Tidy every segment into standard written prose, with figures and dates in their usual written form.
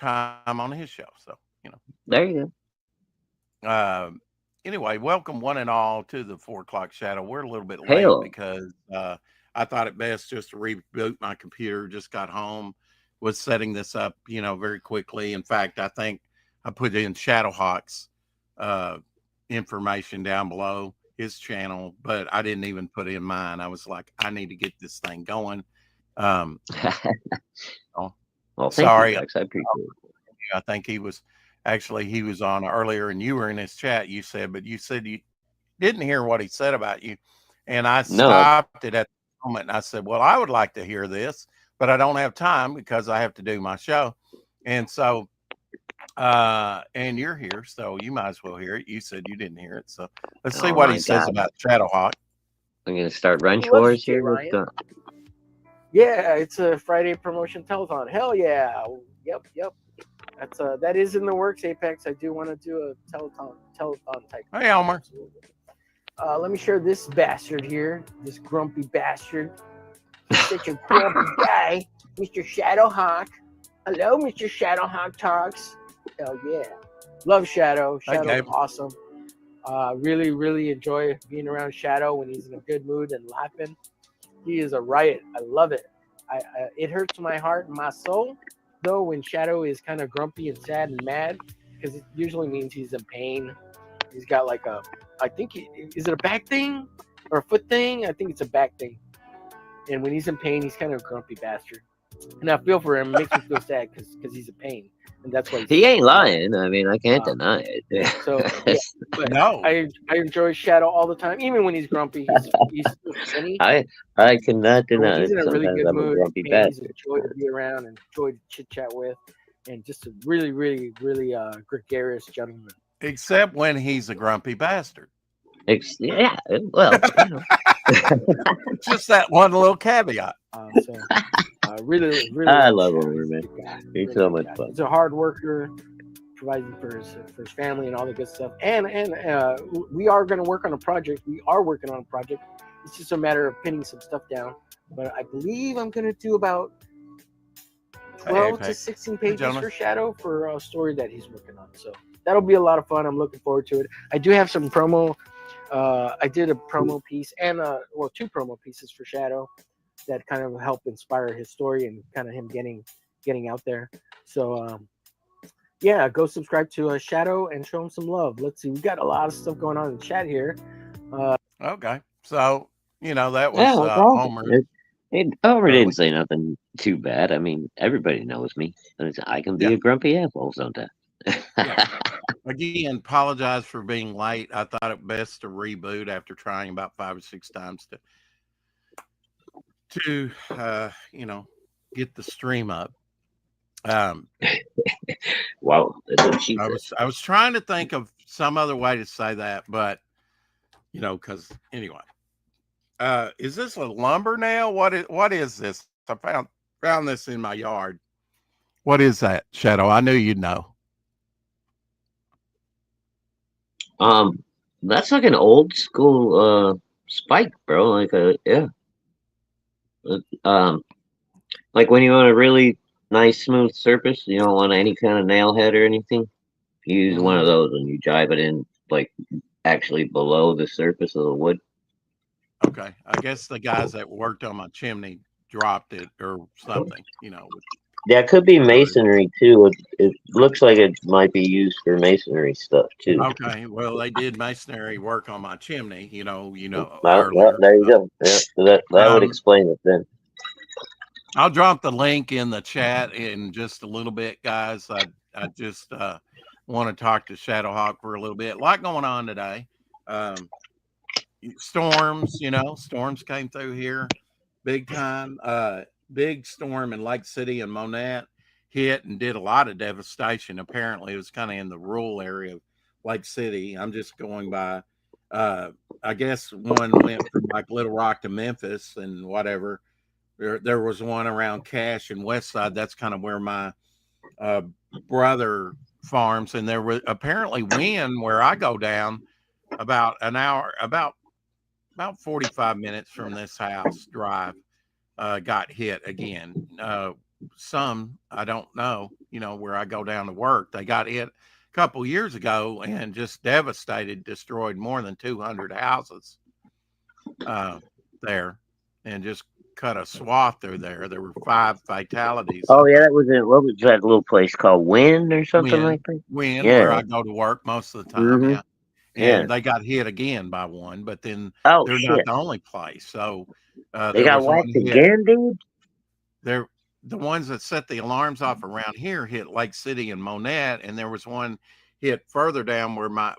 time on his show. So, There you uh, anyway, welcome one and all to the 4 o'clock shadow. We're a little bit go. late Hell. because I thought it best just to reboot my computer. Just got home, was setting this up, very quickly. In fact, I think I put in Shadowhawk's uh, information down below his channel, but I didn't even put in mine. I was like, I need to get this thing going. Um, oh, Well, thank you, sorry, Rex. I appreciate it. I think he was on earlier, and you were in his chat. You said, but you said you didn't hear what he said about you, and I No, stopped it at the moment, and I said, "Well, I would like to hear this, but I don't have time because I have to do my show." And so, and you're here, so you might as well hear it. You said you didn't hear it, so let's see oh what he my says God. about Shadowhawk. I'm gonna start He wrench loves you, wars Jay here. What's Ryan. going? Yeah, it's a Friday promotion telethon. Hell yeah! Yep. That is in the works, Apex. I do want to do a telethon type. Hey, Elmer. Absolutely. Let me share this bastard here, this grumpy bastard. He's such a grumpy guy, Mr. Shadowhawk. Hello, Mr. Shadowhawk talks. Hell yeah, love Shadow. Hey, Shadow's Gabe. awesome. Really enjoy being around Shadow when he's in a good mood and laughing. He is a riot. I love it. It hurts my heart and my soul, though, when Shadow is kind of grumpy and sad and mad, because it usually means he's in pain. He's got like is it a back thing or a foot thing? I think it's a back thing. And when he's in pain, he's kind of a grumpy bastard. And I feel for him. It makes me feel sad because he's in pain, and that's why He ain't sad. lying. I mean, I can't deny it. So yeah, but No, I enjoy Shadow all the time, even when he's grumpy. He's still funny. I cannot But when deny he's it. in a really Sometimes good I'm a mood, grumpy man, he's a bastard. joy to be around and joy to chit chat with, and just a really gregarious gentleman. except when he's a grumpy bastard. Yeah, well, you know. Just that one little caveat. So really I love love Shadow. Homer, He's a man. good guy. He's Really so good much guy. fun. He's a hard worker, providing for his family and all the good stuff. And we are going to work on a project. We are working on a project. It's just a matter of pinning some stuff down. But I believe I'm going to do about Hey, 12 to Apex. 16 Hey, pages Jonas. for Shadow for a story that he's working on. So that'll be a lot of fun. I'm looking forward to it. I do have some promo. I did a promo piece and two promo pieces for Shadow that kind of help inspire his story and kind of him getting out there. So yeah, go subscribe to Shadow and show him some love. Let's see, we got a lot of stuff going on in chat here. Okay. So, that Yeah, was no problem. Homer. Homer early. didn't say nothing too bad. I mean, everybody knows me. I can be Yeah. a grumpy asshole sometimes. Yeah. Again, apologize for being late. I thought it best to reboot after trying about 5 or 6 times to get the stream up. Wow, that's what she I said. was trying to think of some other way to say that, but because anyway, is this a lumber nail? What is this? I found this in my yard. What is that, Shadow? I knew you'd know. That's like an old school spike, bro. Um, like when you want a really nice smooth surface, you don't want any kind of nail head or anything. You use one of those and you jive it in like actually below the surface of the wood. Okay, I guess the guys that worked on my chimney dropped it or something. Yeah, it could be So, masonry too. It looks like it might be used for masonry stuff too. okay, well, they did masonry work on my chimney. Well, Earlier. there you go. Yeah, so that would Um, explain it then. I'll drop the link in the chat in just a little bit, guys. I just want to talk to Shadowhawk for a little bit. A lot going on today. Storms, storms came through here big time. Big storm in Lake City and Monette hit and did a lot of devastation. Apparently, it was kind of in the rural area of Lake City. I'm just going by. I guess one went from like Little Rock to Memphis and whatever. There was one around Cache and West Side. That's kind of where my brother farms, and there was apparently wind where I go down about an hour, about 45 minutes from this house drive. Got hit again. some, I don't know, where I go down to work. They got hit a couple years ago and just devastated, destroyed more than 200 houses there, and just cut a swath through there. There were 5 fatalities. Oh yeah, that was it. What was that little place called? Wind or something like that? Win, Yeah. where I go to work most of the time. Mhm. Yeah. Yeah. And they got hit again by one, but then Oh they're not shit! the only place. So They there got was one whacked hit. again, dude. The ones that set the alarms off around here hit Lake City and Monette, and there was one hit further down where my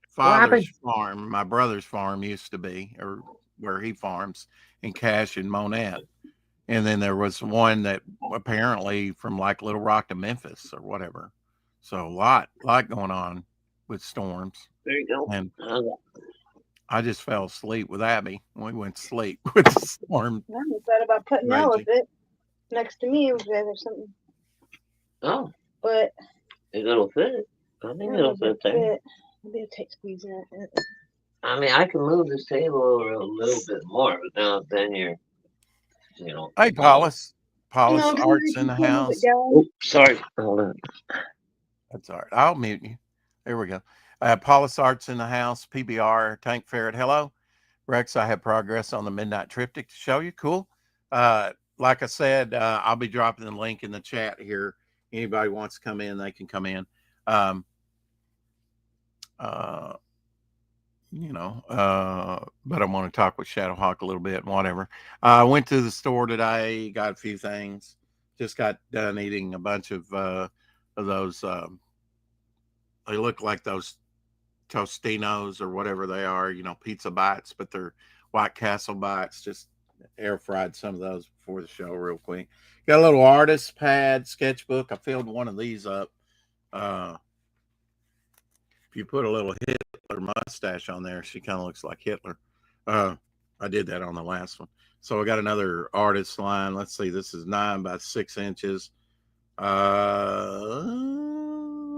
father's farm, my brother's farm used to be, or where he farms, in Cache and Monette. And then there was one that apparently from like Little Rock to Memphis or whatever. So a lot going on with storms. There you go. And I just fell asleep with Abby. We went to sleep with the storm. I thought about putting Elephant next to me or something. Oh. But it'll fit. I think it'll fit there. Maybe it'll take squeezing it. I mean, I can move this table over a little bit more, but now then you're, Hey, Paulus. Paulus Arts in the house. Oh, sorry. Hold on. That's all right. I'll mute you. There we go. Paulus Arts in the house. PBR Tank Ferret. Hello, Rex. I have progress on the midnight triptych to show you. Cool. Like I said, I'll be dropping the link in the chat here. Anybody wants to come in, they can come in. But I want to talk with Shadowhawk a little bit and whatever. I went to the store today, got a few things. Just got done eating a bunch of those. They look like those Tostinos or whatever they are, pizza bites, but they're White Castle bites. Just air fried some of those before the show real quick. Got a little artist pad sketchbook. I filled one of these up. If you put a little Hitler mustache on there, she kind of looks like Hitler. I did that on the last one. So I got another artist line. Let's see. This is 9 by 6 inches.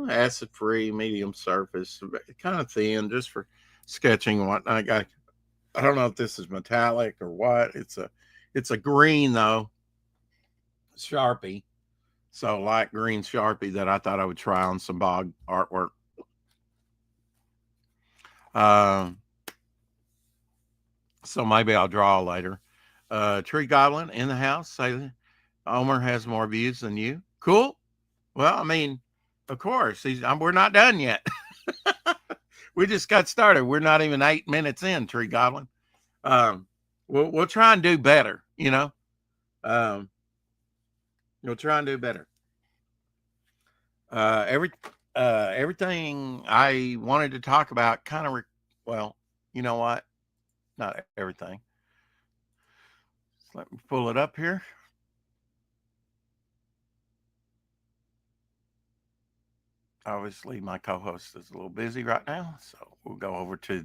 Acid free, medium surface, kind of thin, just for sketching and whatnot. I don't know if this is metallic or what. It's a green though, Sharpie. So light green Sharpie that I thought I would try on some bog artwork. So maybe I'll draw later. Tree Goblin in the house. Say Omer has more views than you. Cool. Well, I mean, of course, we're not done yet. We just got started. We're not even 8 minutes in, Tree Goblin. We'll try and do better, We'll try and do better. Everything I wanted to talk about well, you know what? Not everything. Let me pull it up here. Obviously, my co-host is a little busy right now, so we'll go over to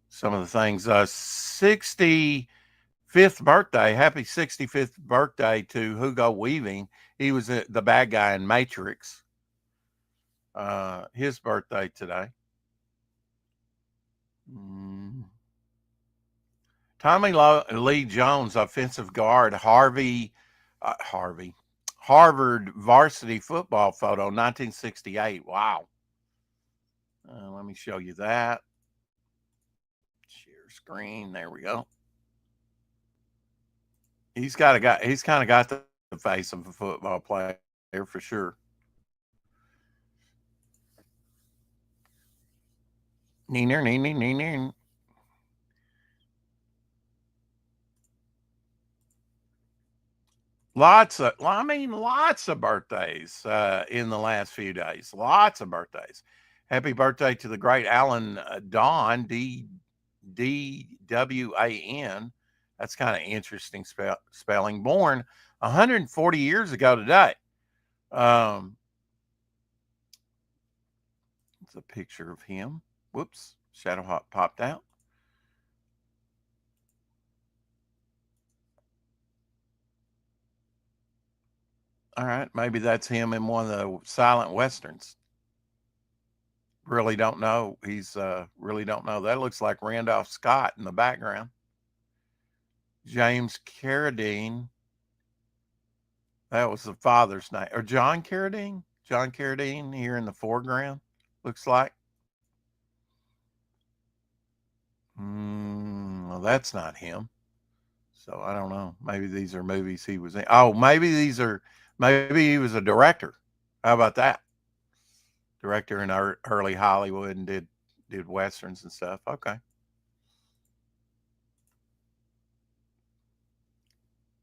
some of the things. 65th birthday. Happy 65th birthday to Hugo Weaving. He was the bad guy in Matrix. His birthday today. Tommy Lee Jones, offensive guard, Harvard varsity football photo, 1968. Wow. Let me show you that. Share screen. There we go. He's kind of got the face of a football player for sure. Neener. Lots of birthdays in the last few days. Lots of birthdays. Happy birthday to the great Alan Dawn, D-W-A-N. That's kind of interesting spelling. Born 140 years ago today. It's a picture of him. Whoops, Shadowhawk popped out. All right, maybe that's him in one of the silent westerns. Really don't know. Really don't know. That looks like Randolph Scott in the background. James Carradine. That was the father's name. Or John Carradine? John Carradine here in the foreground, looks like. Well, that's not him. So I don't know. Maybe these are movies he was in. Oh, maybe he was a director. How about that? Director in early Hollywood and did Westerns and stuff. Okay.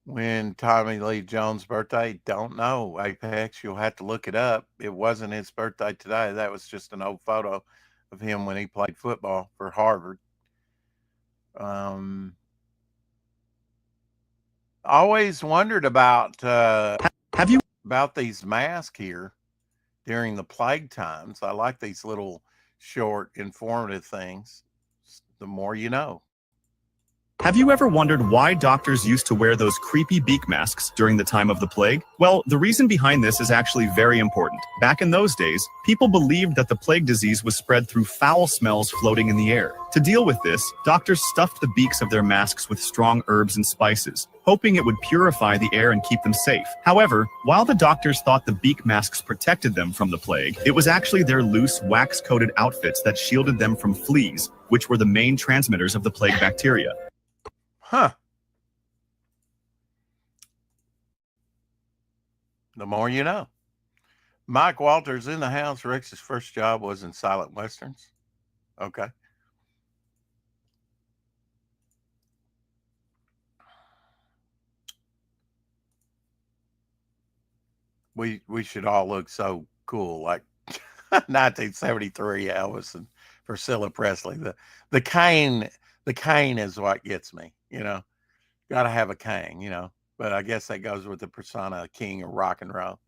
When Tommy Lee Jones' birthday? Don't know, Apex. You'll have to look it up. It wasn't his birthday today. That was just an old photo of him when he played football for Harvard. Always wondered about about these masks here during the plague times. I like these little short informative things. The more you know. Have you ever wondered why doctors used to wear those creepy beak masks during the time of the plague? Well, the reason behind this is actually very important. Back in those days, people believed that the plague disease was spread through foul smells floating in the air. To deal with this, doctors stuffed the beaks of their masks with strong herbs and spices, hoping it would purify the air and keep them safe. However, while the doctors thought the beak masks protected them from the plague, it was actually their loose, wax-coated outfits that shielded them from fleas, which were the main transmitters of the plague bacteria. Huh. The more you know. Mike Walters in the house. Rex's first job was in silent westerns. Okay. We should all look so cool, like 1973 Elvis and Priscilla Presley. The cane is what gets me, Got to have a cane, But I guess that goes with the persona of king of rock and roll.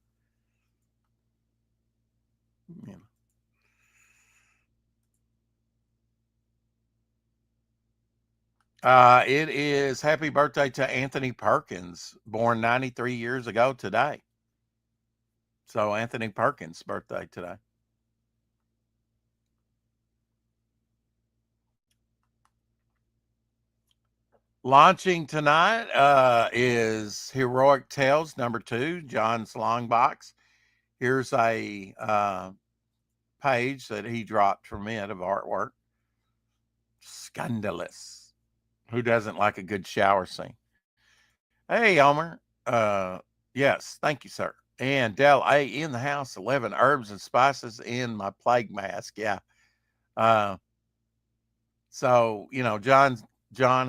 It is happy birthday to Anthony Perkins, born 93 years ago today. So Anthony Perkins' birthday today. Launching tonight is Heroic Tales #2, John's Long Box. Here's a page that he dropped from it of artwork. Scandalous. Who doesn't like a good shower scene? Hey, Omer. Yes, thank you, sir. And Del A in the house, 11 herbs and spices in my plague mask. Yeah. So, John's Long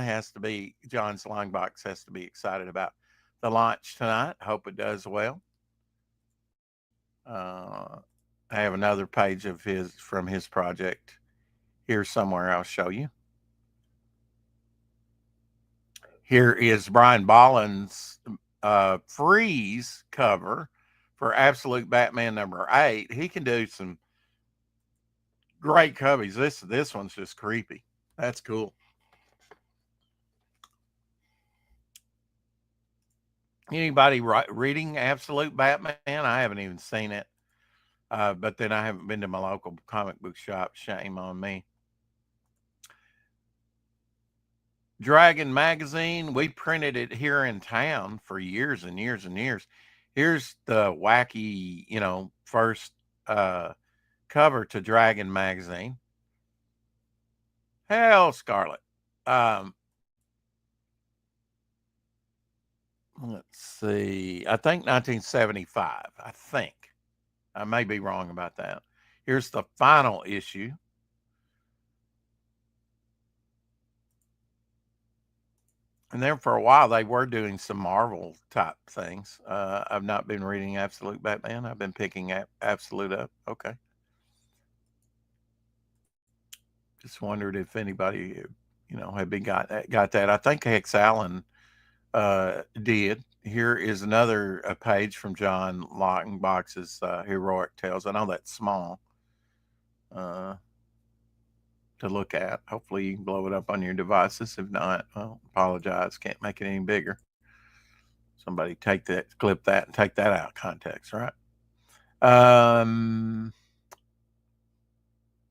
Box has to be excited about the launch tonight. Hope it does well. I have another page of from his project here somewhere. I'll show you. Here is Brian Bolland's Freeze cover for Absolute Batman #8. He can do some great covers. This one's just creepy. That's cool. Anybody reading Absolute Batman? I haven't even seen it. But then I haven't been to my local comic book shop. Shame on me. Dragon Magazine. We printed it here in town for years and years and years. Here's the wacky, first cover to Dragon Magazine. Hell, Scarlet. Let's see. I think 1975. I think. I may be wrong about that. Here's the final issue. And then for a while, they were doing some Marvel type things. I've not been reading Absolute Batman. I've been picking Absolute up. Okay. Just wondered if anybody, had been got that. I think Hex Allen did. Here is another page from John Longbox's Heroic Tales. I know that's small to look at. Hopefully you can blow it up on your devices. If not, well, apologize. Can't make it any bigger. Somebody clip that and take that out of context, right?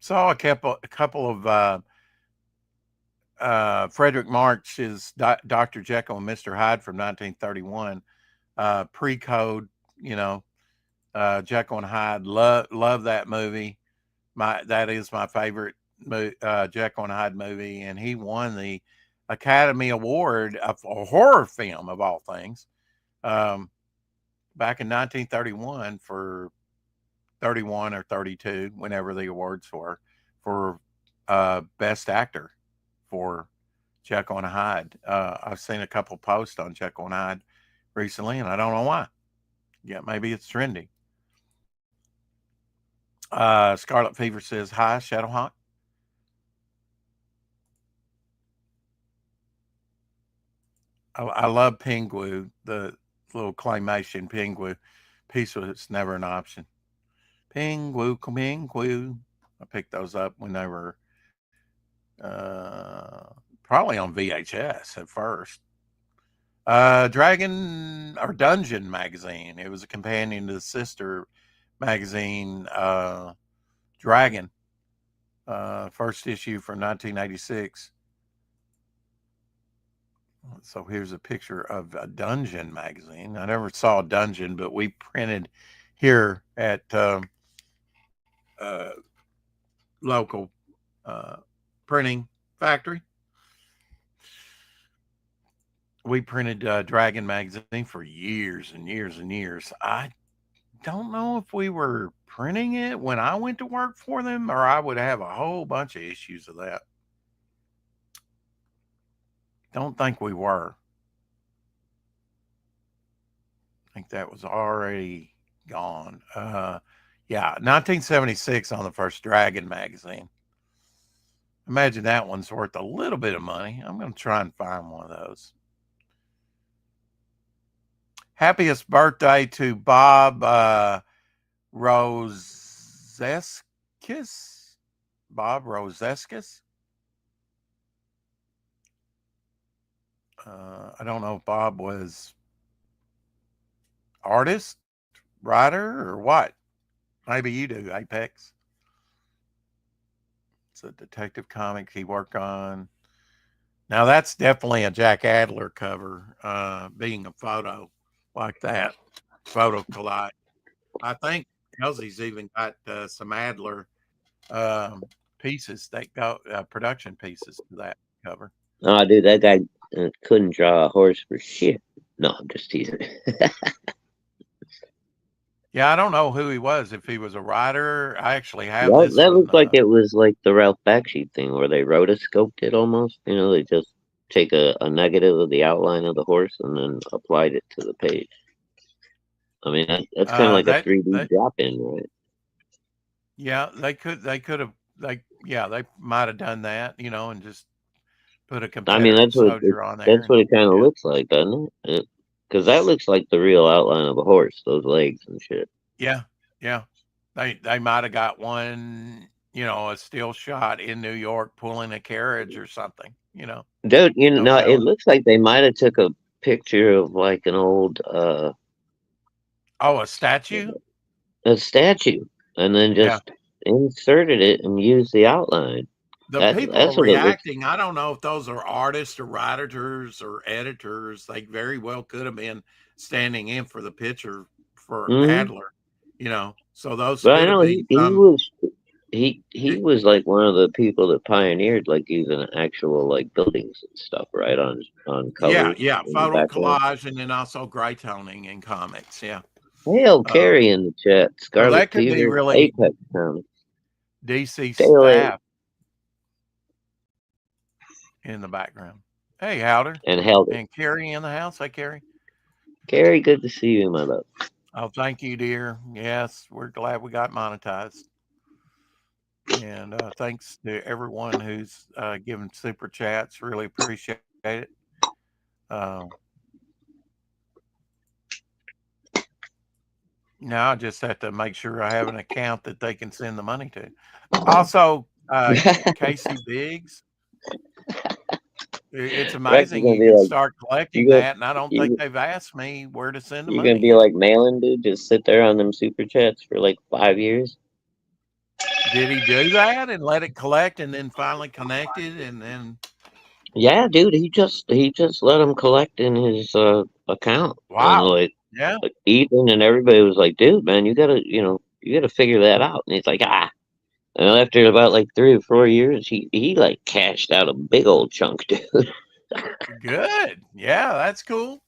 Saw a couple of Frederick March is Dr. Jekyll and Mr. Hyde from 1931. Pre-code, Jekyll and Hyde. Love that movie. That is my favorite Jekyll and Hyde movie, and he won the Academy Award of a horror film of all things back in 1931 for 31 or 32, whenever the awards were, for best actor for Jekyll and Hyde. I've seen a couple posts on Jekyll and Hyde recently, and I don't know why. Yeah, maybe it's trendy. Scarlet Fever says, hi, Shadowhawk. I love Pingu, the little claymation Pingu. Piece was never an option. Pingu. I picked those up when they were probably on VHS at first. Dragon or Dungeon magazine. It was a companion to the sister magazine, Dragon. First issue from 1986. So here's a picture of a Dungeon magazine. I never saw a Dungeon, but we printed here at local printing factory. We printed Dragon magazine for years and years and years. I don't know if we were printing it when I went to work for them, or I would have a whole bunch of issues of that. Don't think we were. I think that was already gone. Yeah, 1976 on the first Dragon magazine. Imagine that one's worth a little bit of money. I'm going to try and find one of those. Happiest birthday to Bob Rozeskis. Bob Rozeskis. I don't know if Bob was artist, writer, or what. Maybe you do, Apex. It's a detective comic he worked on. Now that's definitely a Jack Adler cover, being a photo like that, photo collage. I think Elsie's even got some Adler pieces that go production pieces to that cover. Oh, dude, that guy couldn't draw a horse for shit. No, I'm just teasing. Yeah, I don't know who he was. If he was a writer, I actually have That, this. that one, looked like it was like the Ralph Bakshi thing where they rotoscoped it almost. You know, they just take a negative of the outline of the horse and then applied it to the page. I mean, that's kind of like a 3D drop-in, right? Yeah, they might have done that, and just put a competitive soldier on there. That's what it kind of looks like, doesn't it? Because that looks like the real outline of a horse, those legs and shit. Yeah. They might have got one, a still shot in New York pulling a carriage or something, Dude, it looks like they might have took a picture of like an old a statue? A statue, and then just inserted it and used the outline. The people are reacting. I don't know if those are artists or writers or editors. They very well could have been standing in for the picture for Adler, So those. But I know he was like one of the people that pioneered like using actual like buildings and stuff, right on covers. Yeah, photo collage and then also gray toning in comics. Yeah. Hail Carrie in the chat. Scarlet that could Fever, be really Apex Comics. DC staff in the background. Hey, Howder. And Carrie in the house. Hey, Carrie. Carrie, good to see you, my love. Oh, thank you, dear. Yes, we're glad we got monetized. And thanks to everyone who's given super chats. Really appreciate it. Now I just have to make sure I have an account that they can send the money to. Also, Casey Biggs. It's amazing you can start collecting that, and I don't think they've asked me where to send the money. You're gonna be like Malin, dude, just sit there on them super chats for like 5 years. Did he do that and let it collect and then finally connected and then Yeah, dude, he just let him collect in his account, and Wow. Yeah. like Ethan and everybody was like, dude, man, you gotta figure that out. And he's like, ah. And after about like 3 or 4 years, he like cashed out a big old chunk, dude. Good. Yeah, that's cool.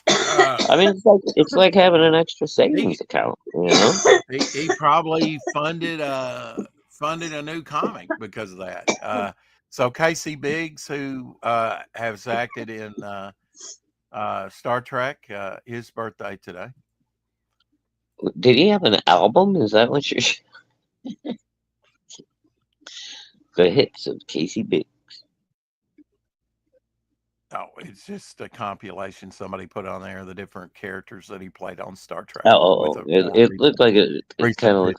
I mean, it's like having an extra savings account, you know? He probably funded a new comic because of that. So Casey Biggs, who has acted in Star Trek, his birthday today. Did he have an album? Is that what you're? The hits of Casey Biggs. Oh, it's just a compilation somebody put on there, the different characters that he played on Star Trek. Oh, it looked like it kind of looked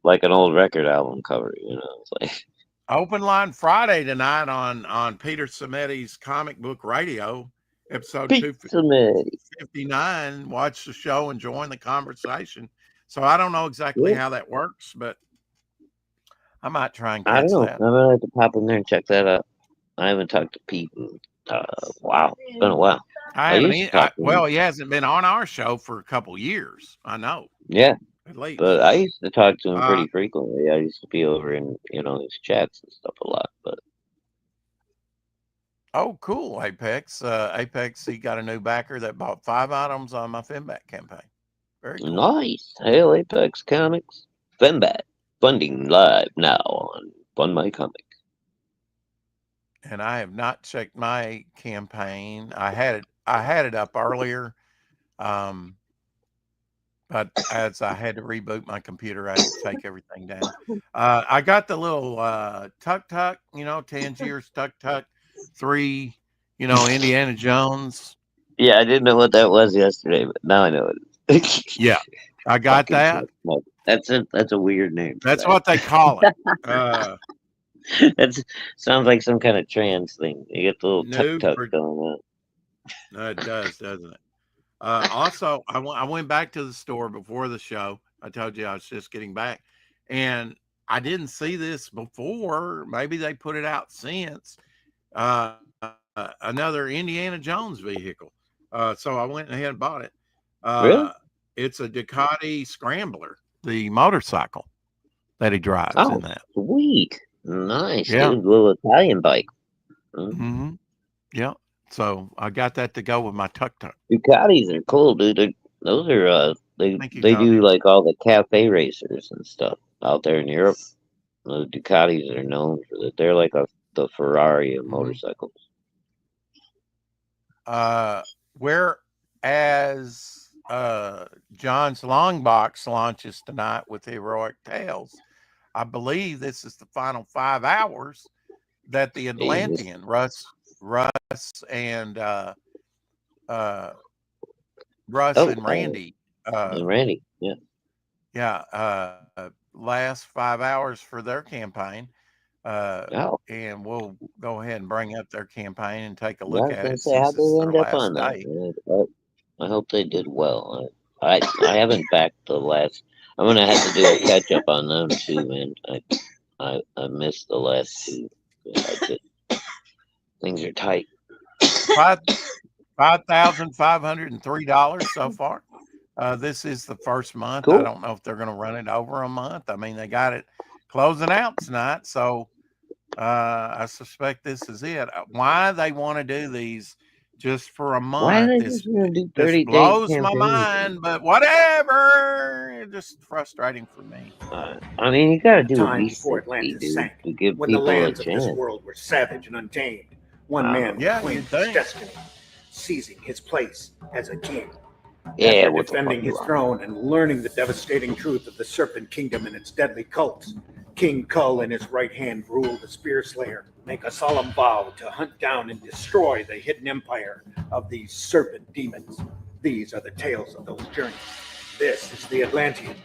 like an old record album cover, you know. It's like Open Line Friday tonight on Peter Sammetti's Comic Book Radio, episode 259. Watch the show and join the conversation. So I don't know exactly how that works, but I might try and catch that. I'm gonna have to pop in there and check that out. I haven't talked to Pete in wow, it's been a while. He hasn't been on our show for a couple years. I know. Yeah. At least. But I used to talk to him pretty frequently. I used to be over in, his chats and stuff a lot. But oh, cool, Apex. Apex, he got a new backer that bought 5 items on my Finback campaign. Very cool. Nice. Hail Apex Comics. Finback. Funding live now on Fund My Comic. And I have not checked my campaign. I had it up earlier. But as I had to reboot my computer, I had to take everything down. I got the little Tuk, Tangier's Tuk 3, Indiana Jones. Yeah, I didn't know what that was yesterday, but now I know it. Yeah, I got that. That's a weird name. That's what they call it. That sounds like some kind of trans thing. You get the little tuk going on. No, it does, doesn't it? Also, I went back to the store before the show. I told you I was just getting back, and I didn't see this before. Maybe they put it out since. Another Indiana Jones vehicle. So I went ahead and bought it. Really? It's a Ducati Scrambler, the motorcycle that he drives in that. Sweet. Nice. Yeah. Dude, little Italian bike. Mm-hmm. Yeah. So I got that to go with my Tuk. Ducatis are cool, dude. Those are they do like all the cafe racers and stuff out there in Europe. Those Ducatis are known for that. They're like the Ferrari of motorcycles. Whereas John's Long Box launches tonight with Heroic Tales, I believe this is the final 5 hours that the Atlantean Russ and Randy. Randy, yeah. Yeah, last 5 hours for their campaign. And we'll go ahead and bring up their campaign and take a look at it. How they end up on that? I hope they did well. I haven't backed the last. I'm gonna have to do a catch up on them too, man. I missed the last 2. Things are tight. $5,503 so far. This is the first month. Cool. I don't know if they're going to run it over a month. I mean, they got it closing out tonight, so I suspect this is it. Why they want to do these just for a month? This blows my mind, but whatever. It's just frustrating for me. I mean, you got to do time before Atlantis sank, to give when the lands of this world were savage and untamed. One man claimed his destiny, seizing his place as a king. Yeah, after defending his throne and learning the devastating truth of the Serpent Kingdom and its deadly cults, King Kull and his right hand rule the Spear Slayer, make a solemn vow to hunt down and destroy the hidden empire of these serpent demons. These are the tales of those journeys. This is the Atlantean.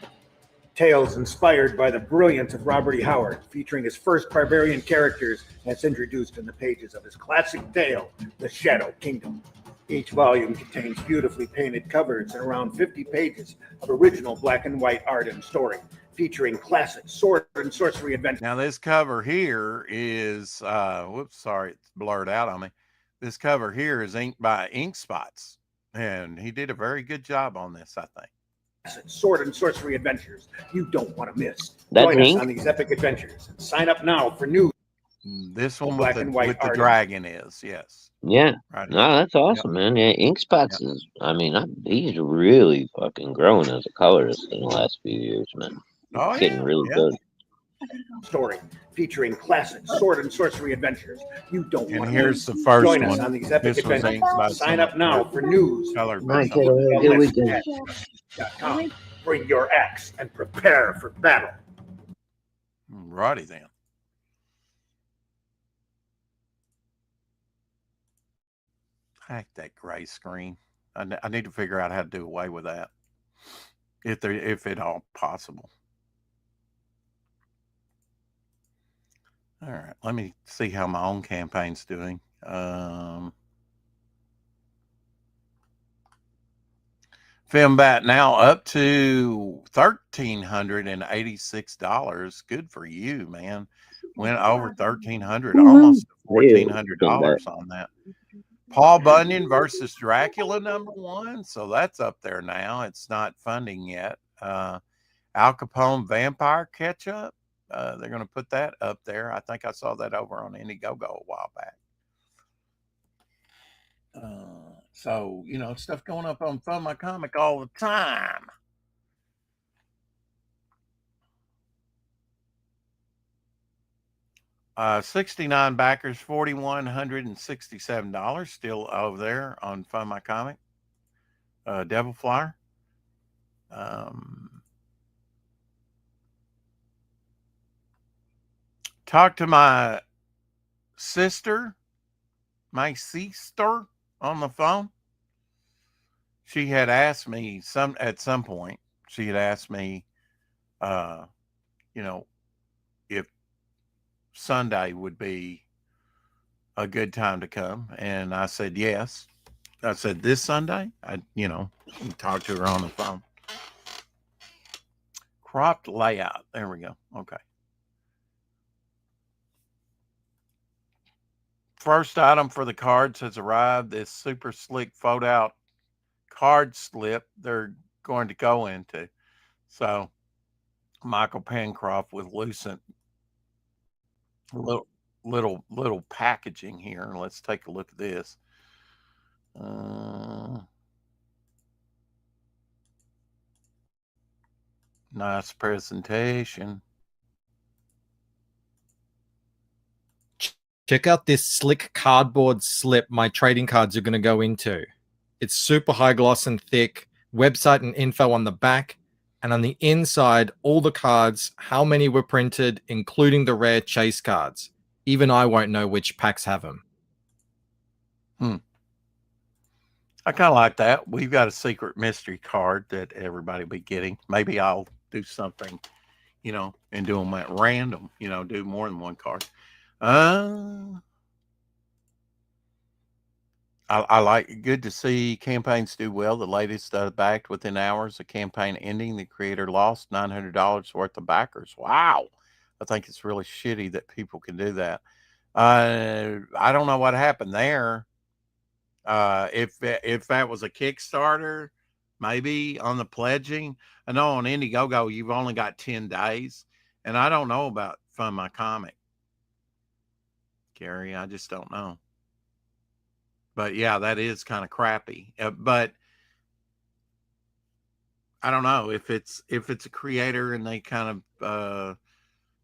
Tales inspired by the brilliance of Robert E. Howard, featuring his first barbarian characters as introduced in the pages of his classic tale, The Shadow Kingdom. Each volume contains beautifully painted covers and around 50 pages of original black and white art and story, featuring classic sword and sorcery adventures. Now this cover here is whoops, sorry, it's blurred out on me. This cover here is inked by Ink Spots, and he did a very good job on this, I think. Sword and sorcery adventures you don't want to miss. That's Join us ink? on these epic adventures and sign up now for news. This one Black with and white the art. dragon is, yes. Yeah. Right. No, that's awesome, man. Yeah, Ink Spots is, I mean, he's really fucking grown as a colorist in the last few years, man. Oh, Getting yeah, really yeah. good. Story featuring classic sword and sorcery adventures you don't And want to here's miss. the first Join us one. on these epic This was adventures. inked by Sign some up now for news. colored by Nice, someone. have a good weekend. .com. Bring your axe and prepare for battle. Righty then. Heck, that gray screen. I need to figure out how to do away with that, if at all possible. All right, let me see how my own campaign's doing. Filmbat now up to $1,386. Good for you, man. Went over 1,300, almost $1,400 on that. Paul Bunyan versus Dracula #1, so that's up there now. It's not funding yet. Al Capone Vampire Catch-Up. They're going to put that up there. I think I saw that over on Indiegogo a while back. So, you know, stuff going up on Fund My Comic all the time. Uh, 69 backers, $4,167 still over there on Fund My Comic. Devil Flyer. Talked to my sister on the phone. She had asked me at some point, she had asked me, you know, if Sunday would be a good time to come. And I said, yes. I said, this Sunday? Talked to her on the phone. Cropped layout. There we go. Okay. First item for the cards has arrived. This super slick fold out card slip they're going to go into. So Michael Pencroft with Lucent. Little packaging here. Let's take a look at this. Nice presentation. Check out this slick cardboard slip my trading cards are going to go into. It's super high gloss and thick. Website and info on the back. And on the inside, all the cards, how many were printed, including the rare chase cards. Even I won't know which packs have them. I kind of like that. We've got a secret mystery card that everybody will be getting. Maybe I'll do something, and do them at random, do more than one card. I like, good to see campaigns do well. The latest backed within hours of campaign ending. The creator lost $900 worth of backers. Wow. I think it's really shitty that people can do that. I don't know what happened there. If that was a Kickstarter, maybe on the pledging. I know on Indiegogo, you've only got 10 days. And I don't know about Fund My Comic, Gary. I just don't know. But yeah, that is kind of crappy. But I don't know if it's a creator and they kind of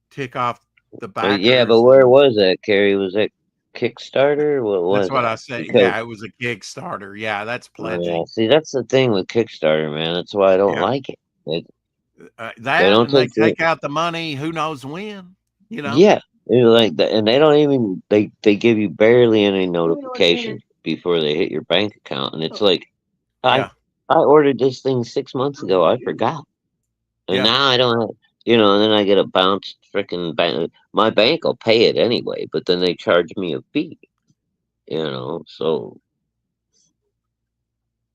tick off the back. Yeah, but where was that, Kerry? Was that Kickstarter? What was That's what that? I said. Yeah, it was a Kickstarter. Yeah, that's pledging. Yeah, see, that's the thing with Kickstarter, man. That's why I don't like it. They take out the money. Who knows when? Yeah, they're like that, and they don't even they give you barely any notification before they hit your bank account, and it's like, I ordered this thing 6 months ago. I forgot, and now I don't have, and then I get a bounced freaking bank. My bank will pay it anyway, but then they charge me a fee, so.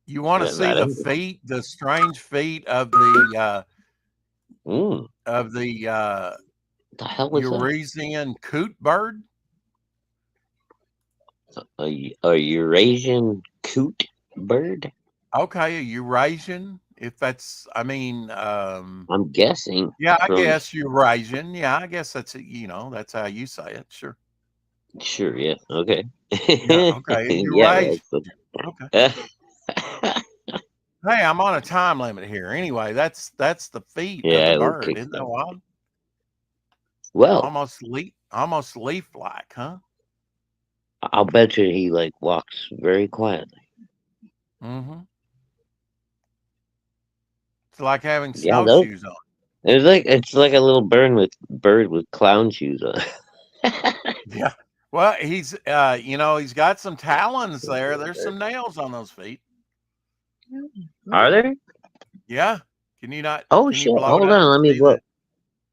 You want to see the strange feat of the of the The hell was that? Eurasian coot bird. A Eurasian coot bird? Okay, a Eurasian. If that's, I mean, I'm guessing. yeah, I from guess Eurasian. Yeah, I guess that's that's how you say it. Sure. Sure, yeah, okay. Yeah. Okay. Yeah, Eurasian. Okay. that's Hey, I'm on a time limit here. Anyway, that's the feet of yeah, the it will bird. kick Isn't that that. wild? Well, Almost leaf like, huh? I'll bet you he like walks very quietly. Mm-hmm. It's like having Yeah, those. snowshoes on. It's like a little bird with clown shoes on. Yeah. Well, he's he's got some talons there. There's some nails on those feet. Are there? Yeah. Can you not? Oh Can you shit! blow Hold it up on, let and me see look. that?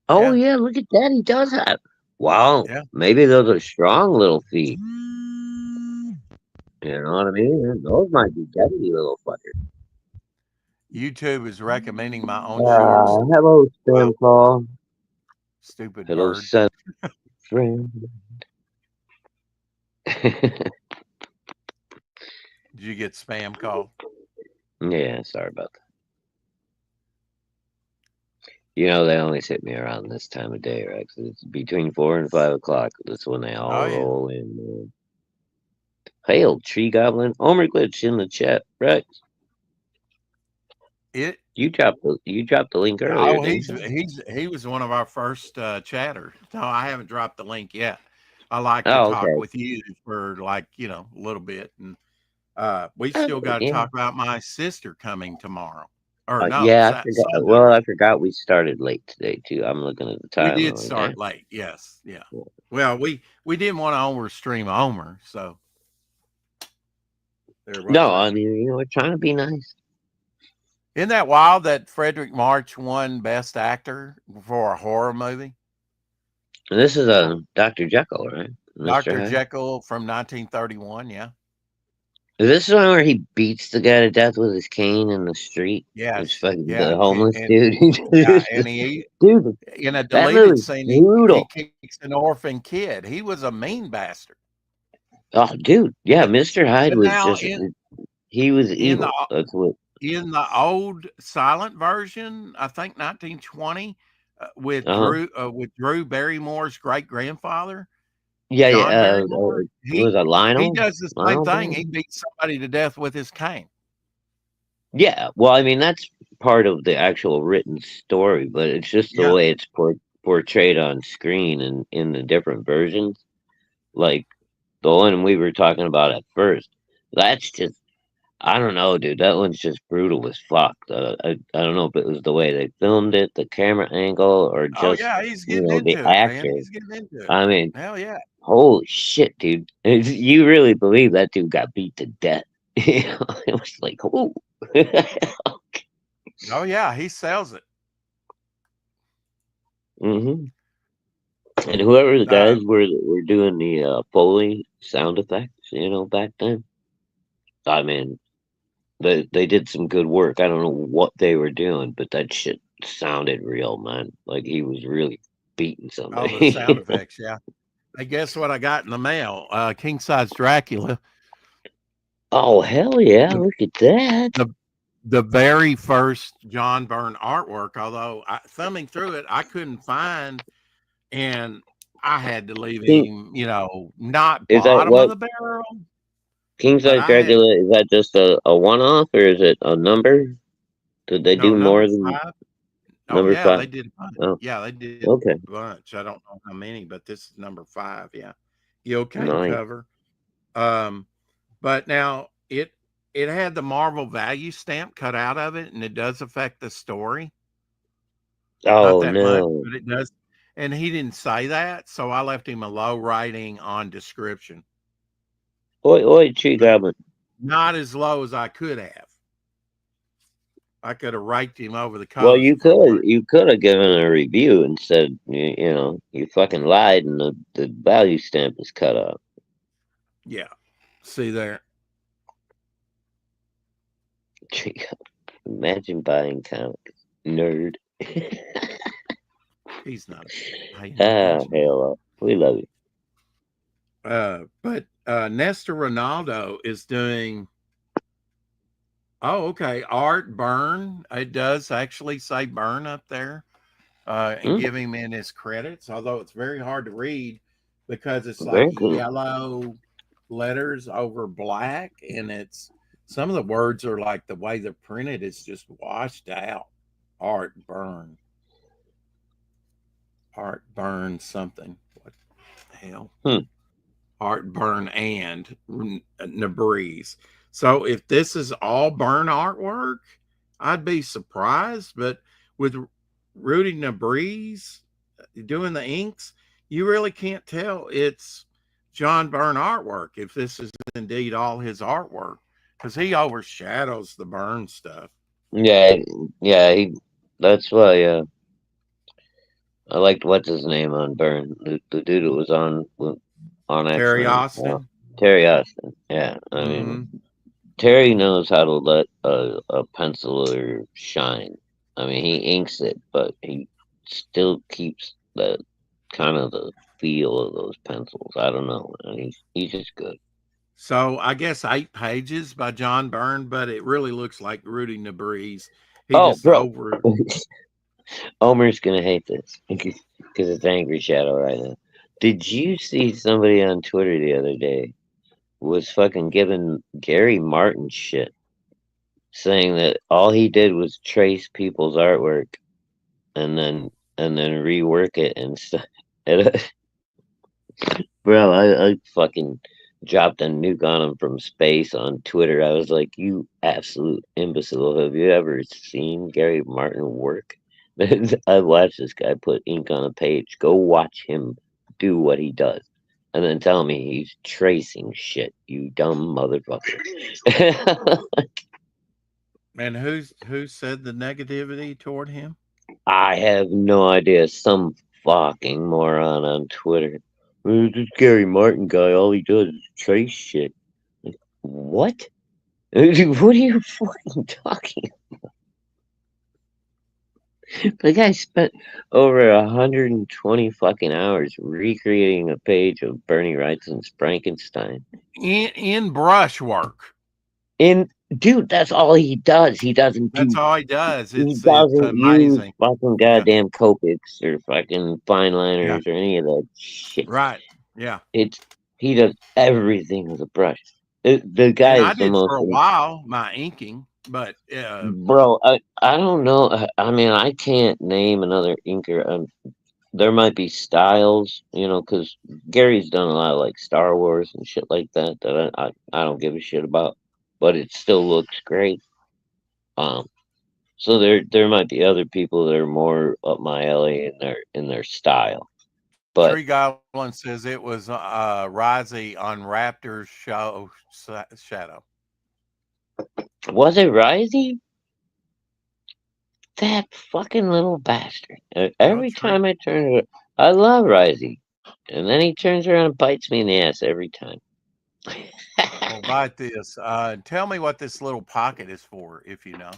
Oh Yeah. yeah, look at that. He does have. Wow, Yeah. maybe those are strong little feet. You know what I mean? Those might be deadly little fuckers. YouTube is recommending my own shorts. Hello, spam call. Stupid Hello, bird. son, friend. Did you get spam call? Yeah, sorry about that. You know, they always hit me around this time of day, right? 'Cause it's between 4 and 5 o'clock. That's when they all Oh yeah. roll in, man. Hail, Tree Goblin. Homer Glitch in the chat, Rex. It. You dropped the link earlier, Oh, didn't you? he was one of our first chatters. No, I haven't dropped the link yet. I like to Oh, talk okay. with you for a little bit, and we still got to Yeah. talk about my sister coming tomorrow. Or no, Yeah, I forgot. Sunday. Well, I forgot we started late today too. I'm looking at the We time. did I'm like, start late. Yes, yeah. Well, we didn't want to overstream Homer, so there was no, that. I mean, we're trying to be nice. Isn't that wild that Frederick March won Best Actor for a horror movie? And this is a Dr. Jekyll, right? Dr. Hyde? Jekyll from 1931. Yeah. Is this the one where he beats the guy to death with his cane in the street? Yes. It's fucking Yeah. the homeless And, dude. yeah, and he Dude, in a that deleted movie's scene, he brutal. kicks an orphan kid. He was a mean bastard. Oh, dude, yeah, Mr. Hyde But was now just he was in evil. That's what. the old silent version, I think 1920, with Drew Barrymore's great grandfather, Yeah, John yeah. Barrymore, Was it Lionel? he does the same Lionel thing. Barrymore? He beats somebody to death with his cane. Yeah, well, I mean that's part of the actual written story, but it's just the Yeah. way it's portrayed on screen and in the different versions. Like the one we were talking about at first, that's just I don't know, dude. That one's just brutal as fuck. I don't know if it was the way they filmed it, the camera angle, or Oh just yeah, he's you getting know the into it, man. actor. He's getting into it. I mean, Hell yeah. holy shit, dude! You really believe that dude got beat to death? You know, it was like, oh. Oh yeah, he sells it. Mm-hmm. And whoever the guys were doing the Foley sound effects, you know, back then, I mean, they did some good work. I don't know what they were doing, but that shit sounded real, man. Like he was really beating Oh, somebody. the sound effects, yeah. Hey, guess what I got in the mail? King size Dracula. Oh hell yeah! Look at that. The very first John Byrne artwork, although thumbing through it, I couldn't find, and I had to leave him, not Is that bottom what- of the barrel. King size Dracula, is that just a one-off or is it a number? Did they do more than 5? number yeah, 5? they did. Oh. Yeah, they did Okay. a bunch. I don't know how many, but this is number 5. Yeah, okay Nice. cover. But now it had the Marvel value stamp cut out of it, and it does affect the story. Oh Not that no. much, but it does. And he didn't say that, so I left him a low rating on description. Oi, Tree Goblin. Not as low as I could have. I could have raked him over the coast. Well, you could have given a review and said, you fucking lied and the value stamp is cut off. Yeah. See there. Imagine buying comics, nerd. He's not paying Ah, attention. hell, we love you. But Nestor Ronaldo is doing. Oh, okay. Art Burn. It does actually say Burn up there, and Mm. give him in his credits. Although it's very hard to read because it's like Very cool. yellow letters over black, and it's some of the words are like the way they're printed is just washed out. Art Burn. Art Burn something. What the hell? Art Burn and Nebreeze. So if this is all Burn artwork, I'd be surprised. But with Rudy Nebreeze doing the inks, you really can't tell it's John Byrne artwork if this is indeed all his artwork, because he overshadows the Byrne stuff. Yeah, that's why I liked what's his name on Burn. The dude who was on Terry X-Men. Austin. Terry Austin. Yeah, I mean, Terry knows how to let a penciler shine. I mean, he inks it, but he still keeps the kind of the feel of those pencils. I don't know. He's just good. So I guess 8 pages by John Byrne, but it really looks like Rudy Nebreeze. He Oh, just bro. over. Omer's gonna hate this because it's Angry Shadow right now. Did you see somebody on Twitter the other day was fucking giving Gary Martin shit, saying that all he did was trace people's artwork and then rework it and stuff. Bro, I fucking dropped a nuke on him from space on Twitter. I was like, you absolute imbecile. Have you ever seen Gary Martin work? I watched this guy put ink on a page. Go watch him do what he does. And then tell me he's tracing shit, you dumb motherfucker. And who said the negativity toward him? I have no idea. Some fucking moron on Twitter. This Gary Martin guy, all he does is trace shit. Like, what? What are you fucking talking about? The guy spent over 120 fucking hours recreating a page of Bernie Wrightson's Frankenstein. In brushwork. Dude, that's all he does. He doesn't do. That's all he does. He It's doesn't use amazing. fucking goddamn Copics or fucking fine liners or any of that shit. Right. Yeah. He does everything with a brush. The guy And I is the did most. for a while my inking, but Bro, I don't know. I mean, I can't name another inker. There might be styles, because Gary's done a lot of like Star Wars and shit like that I don't give a shit about, but it still looks great. So there might be other people that are more up my alley in their style. But Tree Goblin says it was Risey on Raptor's show Shadow. was it Risey? That fucking little bastard. Every time I turn it, I love Risey. And then he turns around and bites me in the ass every time. Well, bite this. Tell me what this little pocket is for, if you know.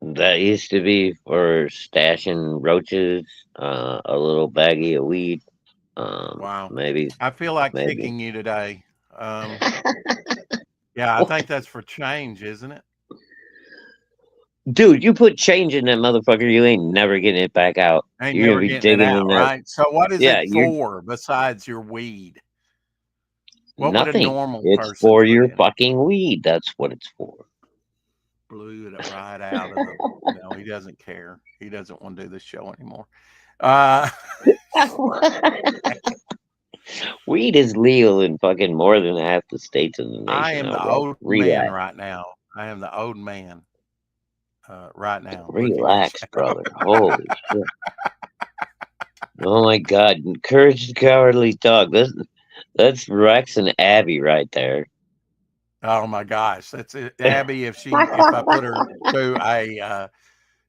That used to be for stashing roaches, a little baggie of weed. Wow. Maybe. I feel like kicking you today. Yeah, I think that's for change, isn't it? Dude, you put change in that motherfucker, you ain't never getting it back out. Ain't You're never gonna be getting it digging out, in that. right? So what is Yeah, it for besides your weed? What would a Nothing. normal It's person for put your in it? fucking weed. That's what it's for. Blew it right out of the. No, he doesn't care. He doesn't want to do this show anymore. Weed is legal in fucking more than half the states in the nation. I am the old man right now. I am the old man right now. Relax, brother. Holy shit. Oh my God. Courage the Cowardly Dog. That's Rex and Abby right there. Oh my gosh. That's it. Abby, if I put her to a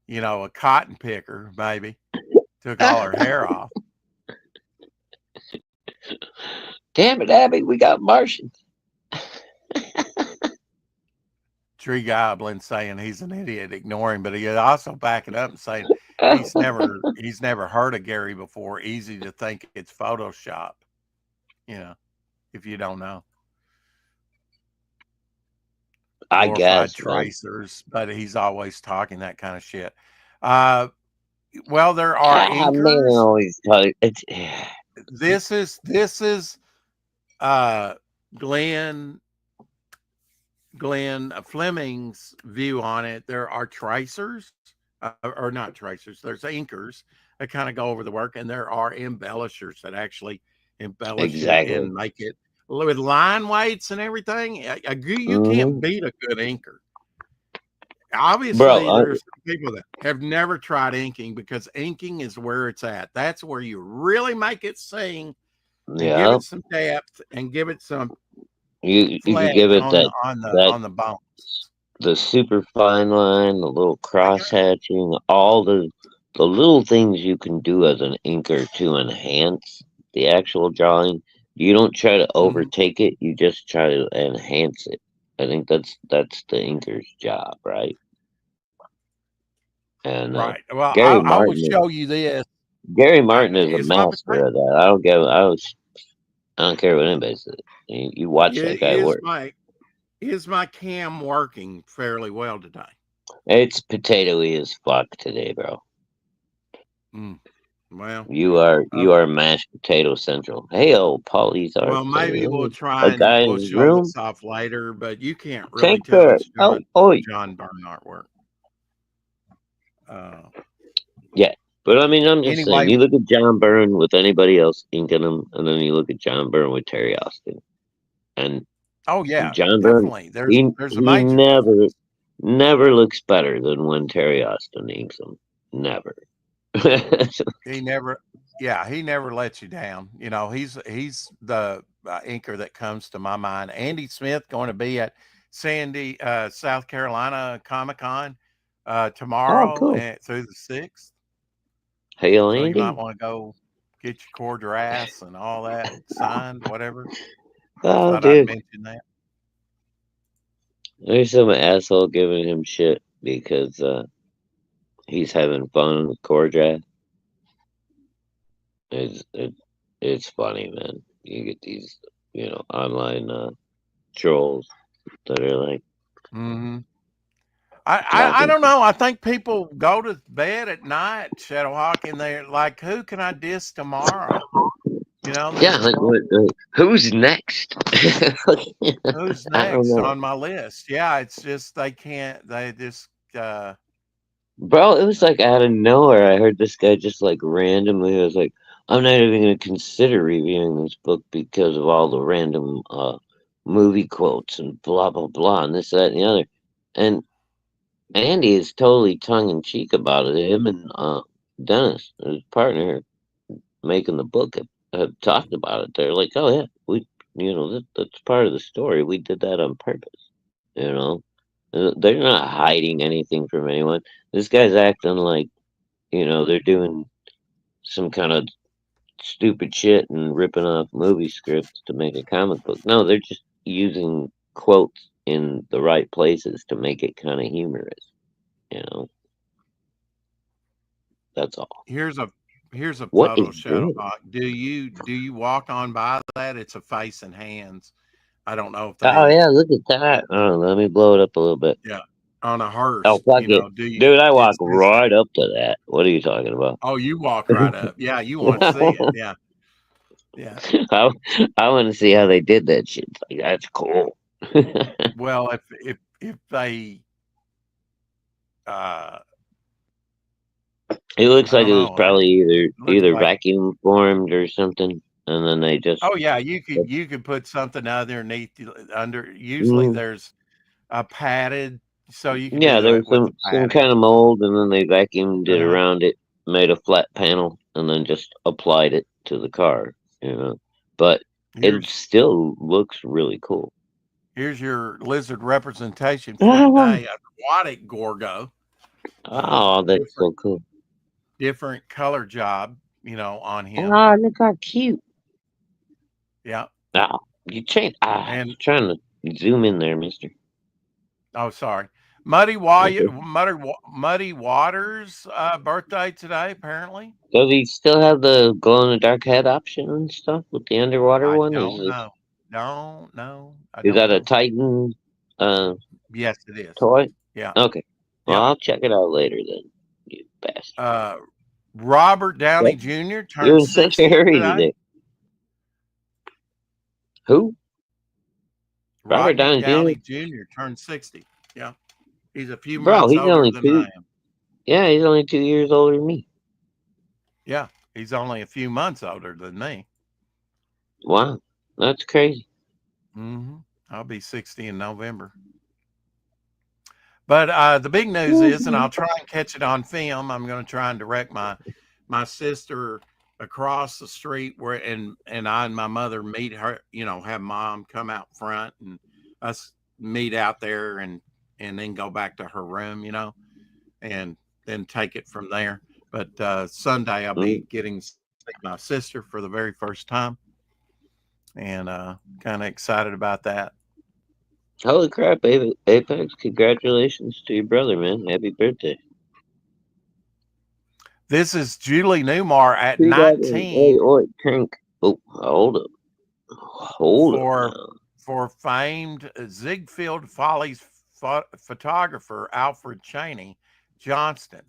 a cotton picker, maybe took all her hair off. Damn it, Abby, we got Martians. Tree Goblin saying he's an idiot, ignore him, but he also backing up and saying he's never heard of Gary before. Easy to think it's Photoshop, if you don't know. I Glorified guess, man. tracers, but he's always talking that kind of shit. Well, there are Man, inkers. always talk. It's This is Glenn Fleming's view on it. There are tracers, or not tracers. There's inkers that kind of go over the work, and there are embellishers that actually embellish Exactly. it and make it with line weights and everything. You Mhm. can't beat a good inker. Obviously, Bro, there's people that have never tried inking because inking is where it's at. That's where you really make it sing and give yeah. it some depth and give it some You could flesh give it on that on the bones. the super fine line, the little cross hatching, all the little things you can do as an inker to enhance the actual drawing. You don't try to overtake it, you just try to enhance it. I think that's the inker's job, right? And Right. Well, Gary I will Martin show you this. Gary Martin is a It's my master of that. I don't care what anybody says. You watch that guy work. Is my cam working fairly well today? It's potatoey as fuck today, bro. Well, You are mashed potato central. Hey, old Paulie's our well, maybe we'll try a guy and in we'll his show room. this off later, but you can't really Take tell the it's John Byrne artwork. Yeah, but I mean, I'm just Anyway. saying. You look at John Byrne with anybody else inking him, and then you look at John Byrne with Terry Austin, and Oh yeah, John Byrne. definitely. There's a He major never looks better than when Terry Austin inks him. Never. he never lets you down. He's the inker that comes to my mind. Andy Smith going to be at Sandy, South Carolina Comic-Con tomorrow cool. through the 6th. Hail, So Andy. you might want to go get your Cordras and all that signed, whatever. Oh, Thought dude. I'd mention that. There's some asshole giving him shit because he's having fun with Cordras. It's funny, man. You get these, online trolls that are like, I don't know. I think people go to bed at night, Shadowhawk, and they're like, "Who can I diss tomorrow?" Yeah, like who's next? Who's next on my list? Yeah, it's just they can't. They just. Bro, it was like out of nowhere. I heard this guy just like randomly was like, "I'm not even going to consider reviewing this book because of all the random movie quotes and blah blah blah and this, that, and the other." And Andy is totally tongue in cheek about it. Him and Dennis, his partner, making the book, have talked about it. They're like, "Oh yeah, we, that's part of the story. We did that on purpose." They're not hiding anything from anyone. This guy's acting like, they're doing some kind of stupid shit and ripping off movie scripts to make a comic book. No, they're just using quotes in the right places to make it kind of humorous. That's all. Here's a What photo, is Shadowhawk. Do you walk on by that? It's a face and hands. I don't know if Oh yeah, look at that. Oh, let me blow it up a little bit. Yeah, on a hearse. Oh fuck it, dude! I walk right up to that. What are you talking about? Oh, you walk right up. Yeah, you want to see it. Yeah, yeah. I want to see how they did that shit. It's like, that's cool. Well, if they, it looks like it was probably either like, vacuum formed or something, and then they just. Oh yeah, you could put something underneath under. Usually there's a padded, so you can. Yeah, there was some kind of mold, and then they vacuumed it around it, made a flat panel, and then just applied it to the car. But it still looks really cool. Here's your lizard representation for today. Aquatic Gorgo. Oh, that's so cool. Different color job, on him. Oh, look how cute. Yeah. Oh, you changed. I'm trying to zoom in there, mister. Oh, sorry. Okay. Muddy Waters birthday today, apparently. Does he still have the glow in the dark head option and stuff with the underwater I one? don't know. Don't know. I Is don't that a know. Titan Yes, it is. toy? Yeah. Okay. Well, Yep. I'll check it out later then. You bastard. Robert Downey What? Jr. You're turned in such a 60 hurry today. today. Who? Robert Rodney Downey Downey Jr.? Jr. turned 60. Yeah. He's a few Bro, months he's older only than I two. am. Yeah, he's only 2 years older than me. Yeah. He's only a few months older than me. Wow, that's crazy. I'll be 60 in November. But the big news is, and I'll try and catch it on film, I'm going to try and direct my sister across the street where and I and my mother meet her, have mom come out front and us meet out there and then go back to her room, and then take it from there. But Sunday I'll be getting to see my sister for the very first time, and kind of excited about that. Holy crap, Apex! Congratulations to your brother, man. Happy birthday. This is Julie Newmar at Hey, 19 Tank. Oh, hold up. Hold up. for famed Ziegfeld Follies photographer Alfred Cheney Johnston.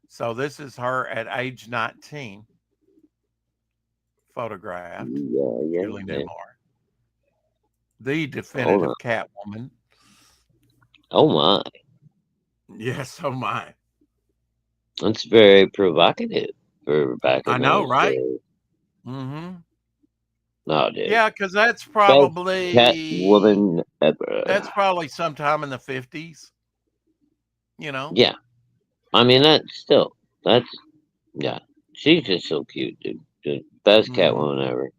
So this is her at age 19, photographed. Yeah, Julie Newmar, the definitive Catwoman. Oh my. Yes, oh my. That's very provocative for back in I know, those right? days. Mm-hmm. No, dude. Yeah, because that's probably Catwoman ever. That's probably sometime in the 50s. Yeah. I mean, yeah. She's just so cute, dude. Best Catwoman ever.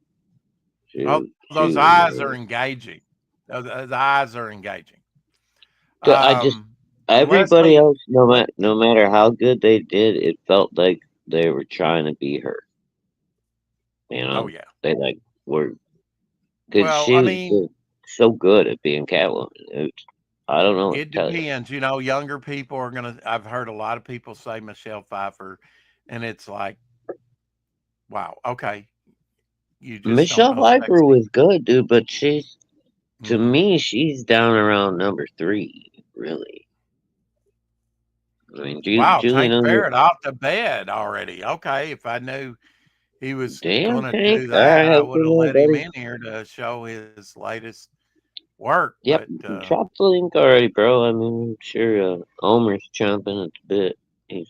Those eyes are engaging. Those eyes are engaging. Everybody else, no matter how good they did, it felt like they were trying to be her. Oh yeah. They were. Because she was just so good at being Catwoman. I don't know. It depends. Younger people are gonna. I've heard a lot of people say Michelle Pfeiffer, and it's like, wow, okay. Michelle Pfeiffer was good, dude, but to me, she's down around number 3, really. I mean, wow, Julie Tank Barrett off the bed already. Okay, if I knew he was going to do that, I would have let him in here to show his latest work. Yep, drop the link already, bro. I mean, I'm sure Omer's chomping at the bit. He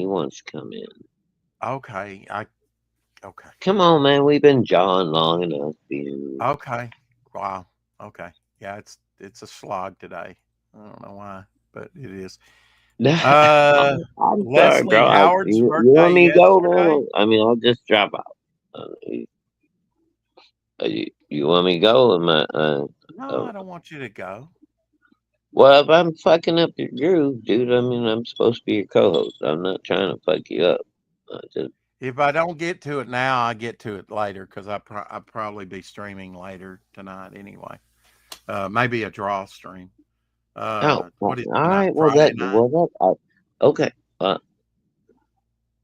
wants to come in. Okay, okay. Come on, man. We've been jawing long enough, dude. Okay. Wow. Okay. Yeah, it's a slog today. I don't know why, but it is. I'm sorry, bro. Howard's you birthday want me to go, yesterday? man? I mean, I'll just drop out. You want me to go? No, I don't want you to go. Well, if I'm fucking up your groove, dude, I mean, I'm supposed to be your co-host. I'm not trying to fuck you up. If I don't get to it now, I get to it later because I'll probably be streaming later tonight anyway. Maybe a draw stream. What is all right? Okay.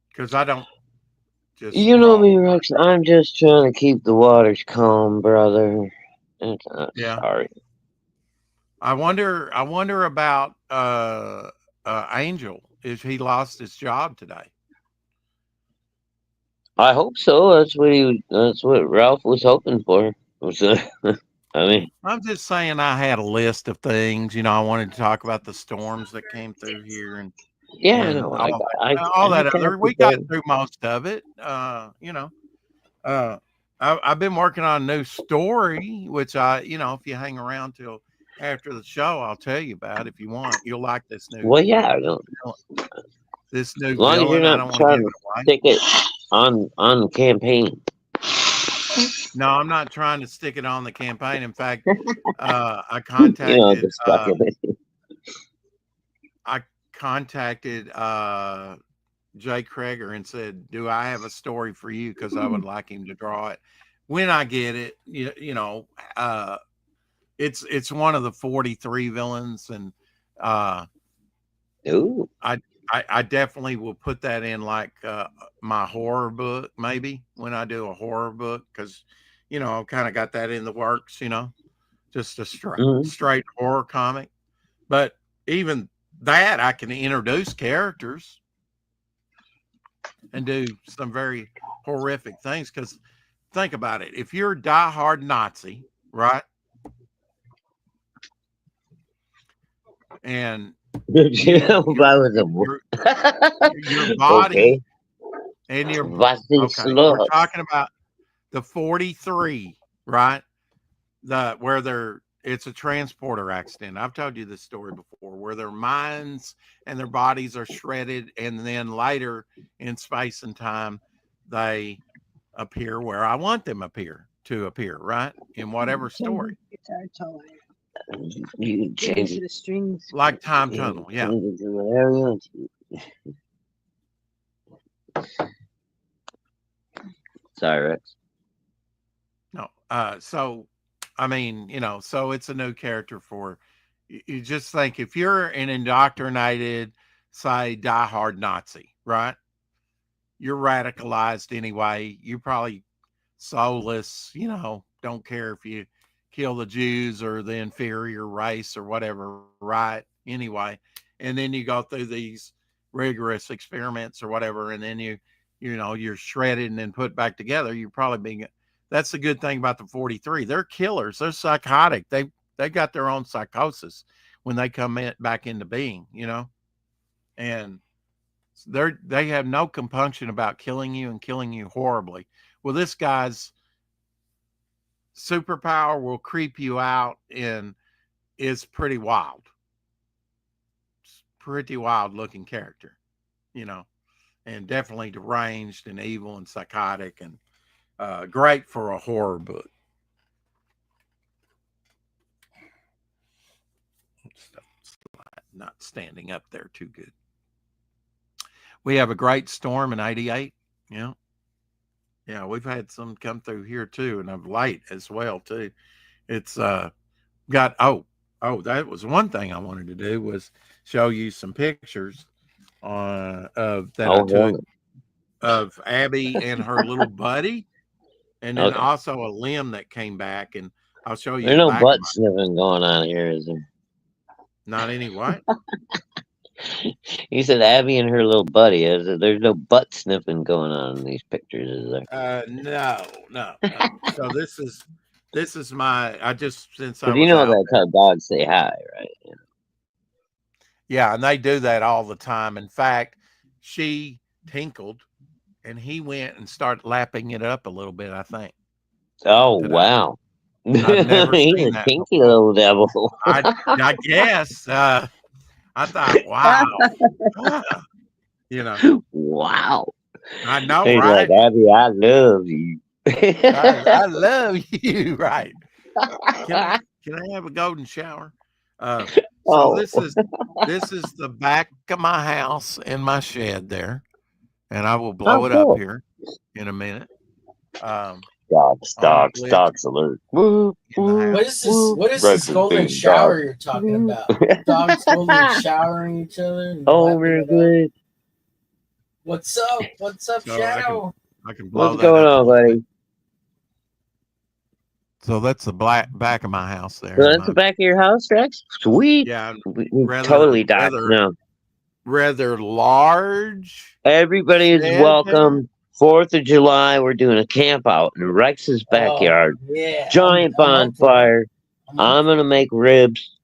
Because I don't just. You know me, Rex. I'm just trying to keep the waters calm, brother. Yeah. Sorry. I wonder about Angel. Is he lost his job today? I hope so. That's what Ralph was hoping for. I mean, I'm just saying I had a list of things. I wanted to talk about the storms that came through here and all that other. We got through most of it. I've been working on a new story, which if you hang around till after the show, I'll tell you about. If you want, you'll like this new. Well, yeah, this new. As long as you're not trying to stick it on campaign. No, I'm not trying to stick it on the campaign. In fact, I contacted. I contacted Jay Kreger and said, "Do I have a story for you? Because I would like him to draw it when I get it." It's one of the 43 villains, and Ooh. I definitely will put that in like my horror book, maybe when I do a horror book, because I've kind of got that in the works, just a straight horror comic. But even that, I can introduce characters and do some very horrific things. Because think about it: if you're a diehard Nazi, right, and That was your body okay. and your Was okay, we're talking about the 43, right? It's a transporter accident. I've told you this story before, where their minds and their bodies are shredded, and then later in space and time they appear where I want them to appear, right? In whatever story. You change the strings. Like time tunnel, yeah. Sorry, Rex. No. So I mean, so it's a new character for you. Just think, if you're an indoctrinated, say, diehard Nazi, right? You're radicalized anyway. You're probably soulless, don't care if you kill the Jews or the inferior race or whatever, right? Anyway, and then you go through these rigorous experiments or whatever, and then you're shredded and then put back together. You're probably being. That's the good thing about the 43. They're killers. They're psychotic. They got their own psychosis when they come back into being, and they have no compunction about killing you and killing you horribly. Well, this guy's superpower will creep you out and is pretty wild. Pretty wild looking character, and definitely deranged and evil and psychotic, and great for a horror book. Not standing up there too good. We have a great storm in 88. Yeah, we've had some come through here too, and of late as well too. It's got that was one thing I wanted to do, was show you some pictures I took of Abby and her little buddy. And then also a limb that came back, and I'll show you. There's no butt sniffing going on here, is there? Not any what? You said Abby and her little buddy. There's no butt sniffing going on in these pictures, is there? No. So this is my. I just since I But was that's how dogs say hi, right? Yeah, and they do that all the time. In fact, she tinkled, and he went and started lapping it up a little bit, I think. Oh, wow. I've never He's seen a that kinky before. little devil. I guess. I thought, wow. Wow. I know, He's right? like, Abby, I love you. I love you, right? Can I have a golden shower? This is the back of my house in my shed there, and I will blow it up here in a minute. Dogs alert. Woo, woo, What is this? What is this golden shower you're talking about? Dogs golden showering each other. Oh, we're good. What's up? What's up, Shadow? I can blow What's going on, buddy? So that's the back of my house there. So that's the back of your house, Rex? Sweet. Yeah, Totally died. No. Rather large. Everybody is welcome. 4th of July, we're doing a camp out in Rex's backyard. Yeah. Giant bonfire. I'm gonna make ribs.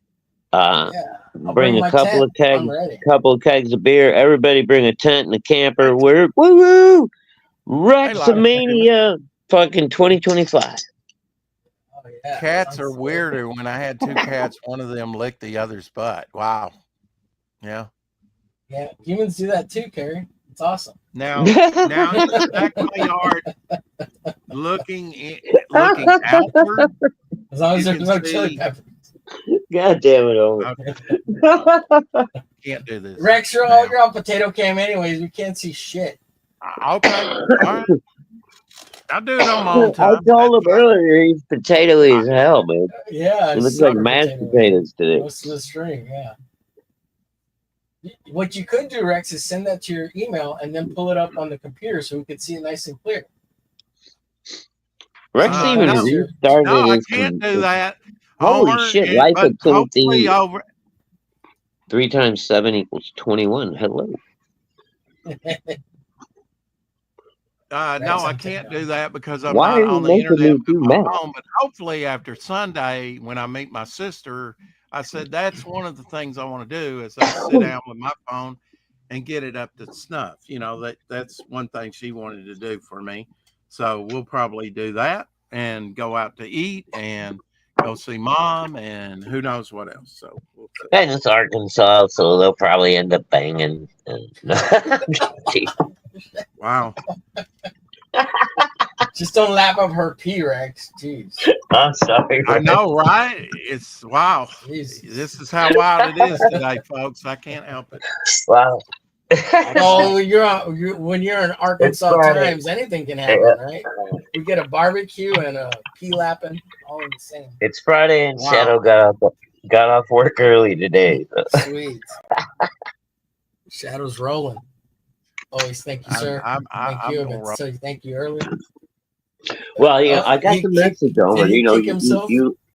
Bring a couple of kegs of beer. Everybody bring a tent and a camper. We're woo! Rexamania fucking 2025. Yeah, cats are weirder. When I had 2 cats, one of them licked the other's butt. Wow. Yeah. Yeah, humans do that too, Kerry. It's awesome. Now in the back of my yard, looking outward. As long as there's no chili peppers. God damn it, Owen. Can't do this. Rex, you're on potato cam anyways. We can't see shit. Okay. All right. I'll do it on my own time. I told him earlier he's potatoey as hell, man. Yeah. It looks like mashed potatoes today. Most of the string, yeah. What you could do, Rex, is send that to your email and then pull it up on the computer so we could see it nice and clear. Rex even no. restarted No, I his- can't do that. Holy Homer, shit, it- Life but of Timothy. hopefully over 3 times 7 equals 21. Hello. no, I can't do that because I'm Why not are you on the making internet me with do my math? phone. But hopefully after Sunday, when I meet my sister, I said that's one of the things I want to do is I sit down with my phone and get it up to snuff. You know, that's one thing she wanted to do for me. So we'll probably do that and go out to eat and go see mom and who knows what else. So we'll see. And it's Arkansas, so they'll probably end up banging. Wow. Just don't lap up her pee, Rex. Jeez. I'm sorry. I know, right? It's wow. Jesus. This is how wild it is today, folks. I can't help it. Wow. Oh, when you're in Arkansas Friday. times, anything can happen, right? We get a barbecue and a pee lapping all in the same. It's Friday and Wow. Shadow got off work early today. So. Sweet. Shadows rolling. Always thank you, sir. I'm Thank you. gonna roll. So thank you earlier. Well, yeah, I got He the kicked- message over. did he You know, kick himself? you